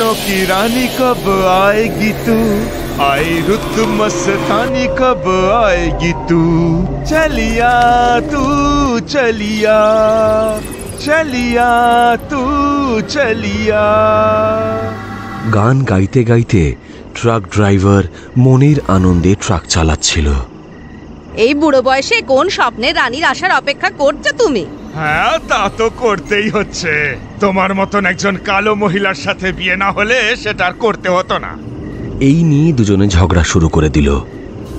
सपनों की रानी कब आएगी तू, आई रुत मस्तानी कब आएगी तू, चलिया तू चलिया, चलिया तू चलिया। গান গাইতে গাইতে ট্রাক ড্রাইভার মনের আনন্দে ট্রাক চালাচ্ছিল। এই বুড়ো বয়সে কোন স্বপ্নের রানীর আসার অপেক্ষা করছো তুমি? হ্যাঁ, তা তো করতেই হচ্ছে। তোমার মতন একজন কালো মহিলার সাথে বিয়ে না হলে সেটা আর করতে হতো না। এই নিয়ে দুজনে ঝগড়া শুরু করে দিল,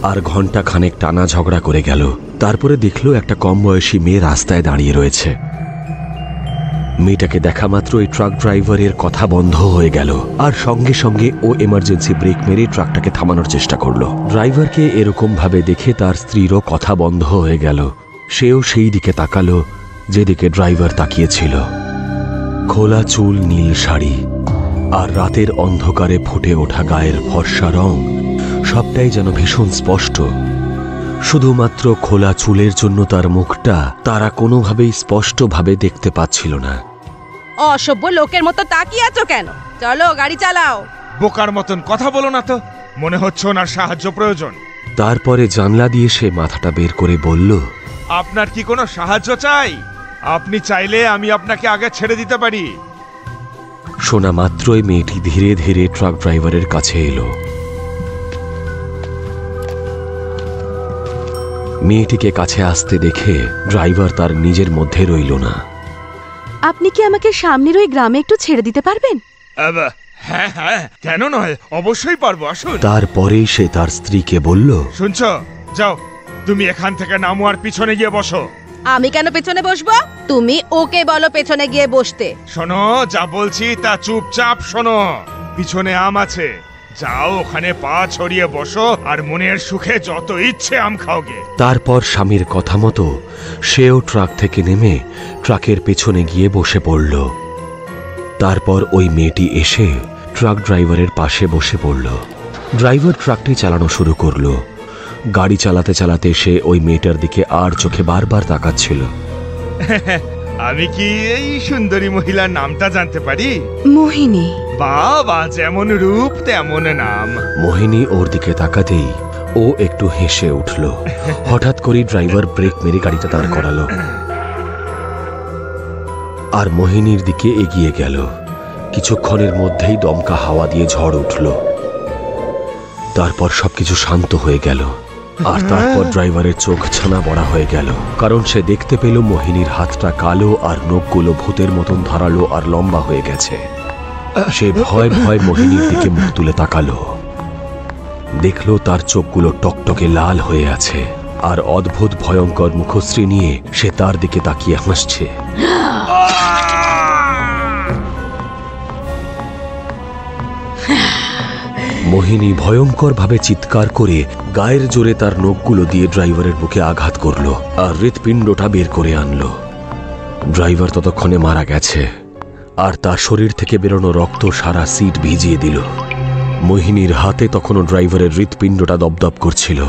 আর ঘন্টা খানেক টানা ঝগড়া করে গেল। তারপরে দেখলো একটা কম বয়সী মেয়ে রাস্তায় দাঁড়িয়ে রয়েছে। মেয়েটাকে দেখা মাত্র এই ট্রাক ড্রাইভারের কথা বন্ধ হয়ে গেল, আর সঙ্গে সঙ্গে ও এমার্জেন্সি ব্রেক মেরে ট্রাকটাকে থামানোর চেষ্টা করলো। ড্রাইভারকে এরকম ভাবে দেখে তার স্ত্রীরও কথা বন্ধ হয়ে গেল। সেও সেই দিকে তাকালো যেদিকে ড্রাইভার তাকিয়েছিল। খোলা চুল, নীল শাড়ি, আর রাতের অন্ধকারে ফুটে ওঠা গায়ের ফর্সা রং, সবটাই যেন ভীষণ স্পষ্ট। শুধুমাত্র খোলা চুলের জন্য তার মুখটা তারা কোনোভাবেই স্পষ্টভাবে দেখতে পাচ্ছিল না। অসভ্য লোকের মতো তাকিয়ে আছো কেন? চলো গাড়ি চালাও। বোকার মতন কথা বলো না তো, মনে হচ্ছে ওনার সাহায্য প্রয়োজন। তারপরে জানলা দিয়ে সে মাথাটা বের করে বলল, আপনার কি কোনো সাহায্য চাই? আপনি চাইলে আমি আপনাকে আগে ছেড়ে দিতে পারি। শোনা মাত্রই মেয়েটি ধীরে ধীরে ট্রাক ড্রাইভারের কাছে এলো। মেয়েটিকে কাছে আসতে দেখে ড্রাইভার তার নিজের মধ্যে রইল না। আপনি কি আমাকে সামনের ওই গ্রামে একটু ছেড়ে দিতে পারবেন? হ্যাঁ হ্যাঁ, কেন নয়, অবশ্যই পারবো, আসুন। তারপরেই সে তার স্ত্রীকে বলল, শুনছো, যাও তুমি এখান থেকে নামো আর পিছনে গিয়ে বসো। আমি কেন পেছনে বসবো? তুমি ওকে বলো পেছনে গিয়ে বসতে। শোনো, যা বলছি তা চুপচাপ শোনো। পিছনে আম আছে, যাও ওখানে পা ছড়িয়ে বসো আর মনের সুখে যত ইচ্ছে আম খাওগে। তারপর স্বামীর কথা মতো সেও ট্রাক থেকে নেমে ট্রাকের পেছনে গিয়ে বসে পড়ল। তারপর ওই মেয়েটি এসে ট্রাক ড্রাইভারের পাশে বসে পড়ল। ড্রাইভার ট্রাকটি চালানো শুরু করলো। গাড়ি চালাতে চালাতে সে ওই মেয়েটার দিকে আর চোখে বারবার তাকাচ্ছিল। আমি কি এই সুন্দরী মহিলার নামটা জানতে পারি? মোহিনী। বাবা, যেমন রূপ তেমন নাম। মোহিনী ওর দিকে তাকাতেই ও একটু হেসে উঠল। হঠাৎ করে ড্রাইভার ব্রেক মেরে গাড়িটা দাঁড় করালো আর মোহিনীর দিকে এগিয়ে গেল। কিছুক্ষণের মধ্যেই দমকা হাওয়া দিয়ে ঝড় উঠল। তারপর সবকিছু শান্ত হয়ে গেল, আর তারপর ড্রাইভারের চোখ ছানা বড়া হয়ে গেল, কারণ সে দেখতে পেল মোহিনীর হাতটা কালো আর নখগুলো ভূতের মতন ধারালো আর লম্বা হয়ে গেছে। সে ভয় ভয় মোহিনীর দিকে মুখ তুলে তাকালো। দেখলো তার চোখগুলো টকটকে লাল হয়ে আছে, আর অদ্ভুত ভয়ঙ্কর মুখশ্রী নিয়ে সে তার দিকে তাকিয়ে হাসছে। মোহিনী ভয়ঙ্কর ভাবে চিৎকার করে গায়ের জোরে তার নখগুলো দিয়ে ড্রাইভারের বুকে আঘাত করলো আর হৃৎপিণ্ডটা বের করে আনলো। ড্রাইভার ততক্ষণে মারা গেছে, আর তার শরীর থেকে বেরোনো রক্ত সারা সিট ভিজিয়ে দিল। মোহিনীর হাতে তখনও ড্রাইভারের হৃৎপিণ্ডটা দপদপ করছিল।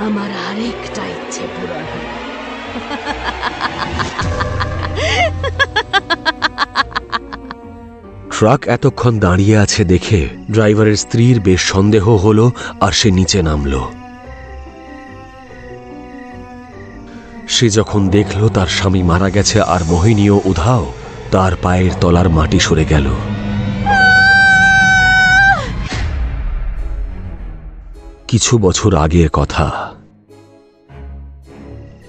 আমার আরেকটা ইচ্ছে পূরণ হলো। ট্রাক এতক্ষণ দাঁড়িয়ে আছে দেখে ড্রাইভারের স্ত্রীর বেশ সন্দেহ হলো, আর সে নিচে নামলো। সে যখন দেখল তার স্বামী মারা গেছে আর মোহিনীও উধাও, তার পায়ের তলার মাটি সরে গেল। কিছু বছর আগের কথা।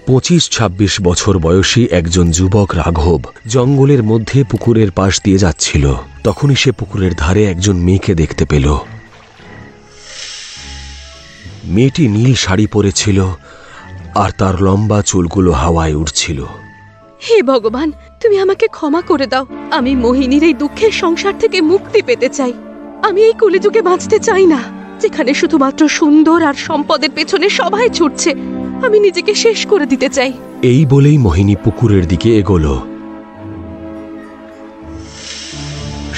25-26 বছর বয়সী একজন যুবক রাঘব জঙ্গলের মধ্যে পুকুরের পাশ দিয়ে যাচ্ছিল। তখনই সে পুকুরের ধারে একজন মেয়েকে দেখতে পেল। মেয়েটি নীল শাড়ি পরেছিল, আর তার লম্বা চুলগুলো হাওয়ায় উড়ছিল। হে ভগবান, তুমি আমাকে ক্ষমা করে দাও। আমি মোহিনীর এই দুঃখের সংসার থেকে মুক্তি পেতে চাই। আমি এই কলিযুগে বাঁচতে চাই না, যেখানে শুধুমাত্র সুন্দর আর সম্পদের পেছনে সবাই ছুটছে। আমি নিজেকে শেষ করে দিতে চাই। এই বলেই মোহিনী পুকুরের দিকে এগোলো।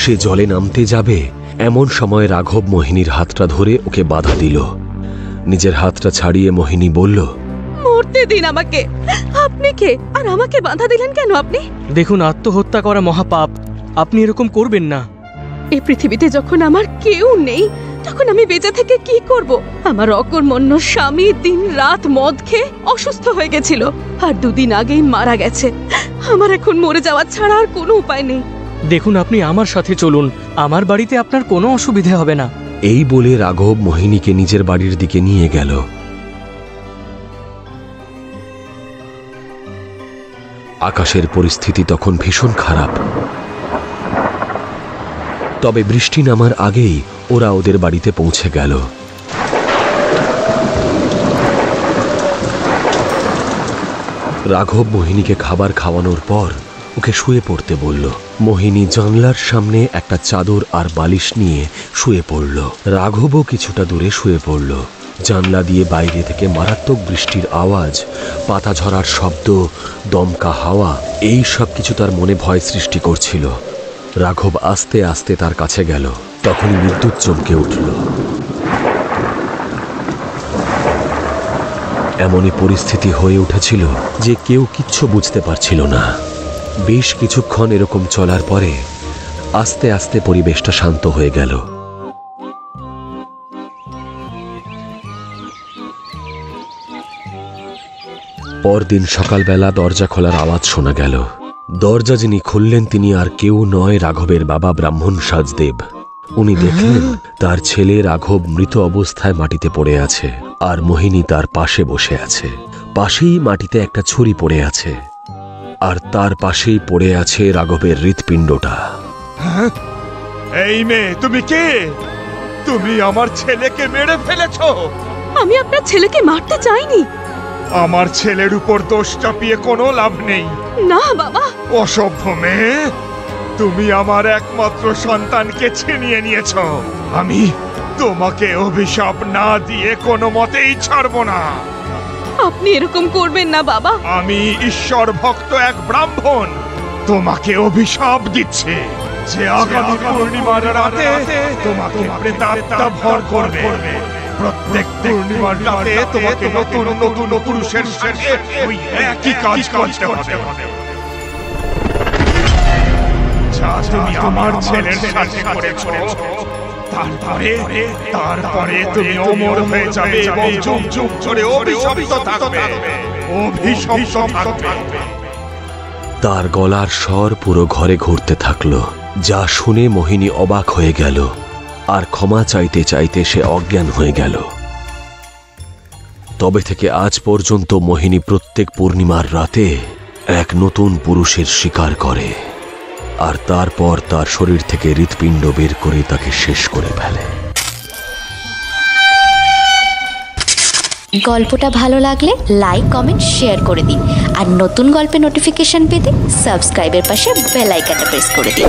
সে জলে নামতে যাবে, এমন সময় রাঘব মোহিনীর হাতটা ধরে ওকে বাধা দিল। নিজের হাতটা ছাড়িয়ে মোহিনী বলল, মরতে দিন আমাকে। আপনি কে, আর আমাকে বাধা দিলেন কেন আপনি? দেখুন, আত্মহত্যা করা মহাপাপ। আপনি এরকম করবেন না। এই পৃথিবীতে যখন আমার কেউ নেই তখন আমি বেঁচে থেকে কি করব? আমার অকর্মণ্য স্বামী দিন রাত মদ খেয়ে অসুস্থ হয়ে গেছিল, আর 2 দিন আগেই মারা গেছে। আমার এখন মরে যাওয়া ছাড়া আর কোনো উপায় নেই। দেখুন, আপনি আমার সাথে চলুন, আমার বাড়িতে আপনার কোনো অসুবিধে হবে না। এই বলে রাঘব মোহিনীকে নিজের বাড়ির দিকে নিয়ে গেল। আকাশের পরিস্থিতি তখন ভীষণ খারাপ। তবে বৃষ্টি নামার আগেই ওরা ওদের বাড়িতে পৌঁছে গেল। রাঘব মোহিনীকে খাবার খাওয়ানোর পর ওকে শুয়ে পড়তে বলল। মোহিনী জানলার সামনে একটা চাদর আর বালিশ নিয়ে শুয়ে পড়ল। রাঘবও কিছুটা দূরে শুয়ে পড়ল। জানলা দিয়ে বাইরে থেকে মারাত্মক বৃষ্টির আওয়াজ, পাতা ঝরার শব্দ, দমকা হাওয়া, এই সব কিছু তার মনে ভয় সৃষ্টি করছিল। রাঘব আস্তে আস্তে তার কাছে গেল। তখনই বিদ্যুৎ চমকে উঠল। এমনই পরিস্থিতি হয়ে উঠেছিল যে কেউ কিচ্ছু বুঝতে পারছিল না। বেশ কিছুক্ষণ এরকম চলার পরে আস্তে আস্তে পরিবেশটা শান্ত হয়ে গেল। পরদিন সকালবেলা দরজা খোলার আওয়াজ শোনা গেল। দরজা যিনি খুললেন তিনি আর কেউ নয়, রাঘবের বাবা ব্রাহ্মণ সাজদেব। উনি দেখলেন তার ছেলে রাঘব মৃত অবস্থায় মাটিতে পড়ে আছে, আর মোহিনী তার পাশে বসে আছে। পাশেই মাটিতে একটা ছুরি পড়ে আছে, আর তার পাশেই পড়ে আছে রাঘবের হৃৎপিণ্ডটা। এই মেয়ে, তুমি কে? তুমি আমার ছেলেকে মেরে ফেলেছো। আমি আপনার ছেলেকে মারতে চাইনি। আমার ছেলের উপর দোষ চাপিয়ে কোনো লাভ নেই। না বাবা। অসভ্য মেয়ে, তুমি আমার একমাত্র সন্তানকে ছিনিয়ে নিয়েছো। আমি তোমাকে অভিশাপ না দিয়ে কোনো মতেই ছাড়বো না। আপনি এরকম করবেন না বাবা। আমি ঈশ্বর ভক্ত এক ব্রাহ্মণ তোমাকে অভিশাপ দিচ্ছে যে আগামী পূর্ণিমার রাতে তোমাকে প্রেতাত্মা ভর করবে। প্রত্যেক পূর্ণিমার রাতে তোমাকে নতুন নতুন পুরুষের সাথে ওই একই কাজ করতে হবে। যা তুমি আমার ছেলের সাথে করেছো, তারপরে তুমি অমর হয়ে যাবে এবং যুগ যুগ ধরে অভিশপ্ত থাকবে। তার গলার স্বর পুরো ঘরে ঘুরতে থাকলো। যা শুনে মোহিনী অবাক হয়ে গেল, আর ক্ষমা চাইতে চাইতে সে অজ্ঞান হয়ে গেল। তবে থেকে আজ পর্যন্ত মোহিনী প্রত্যেক পূর্ণিমার রাতে এক নতুন পুরুষের শিকার করে, আর তারপর তার শরীর থেকে হৃৎপিণ্ড বের করে তাকে শেষ করে ফেলে। গল্পটা ভালো লাগলে লাইক, কমেন্ট, শেয়ার করে দিন। আর নতুন গল্পের নোটিফিকেশন পেতে সাবস্ক্রাইবের পাশে বেল আইকনটা প্রেস করে দিন।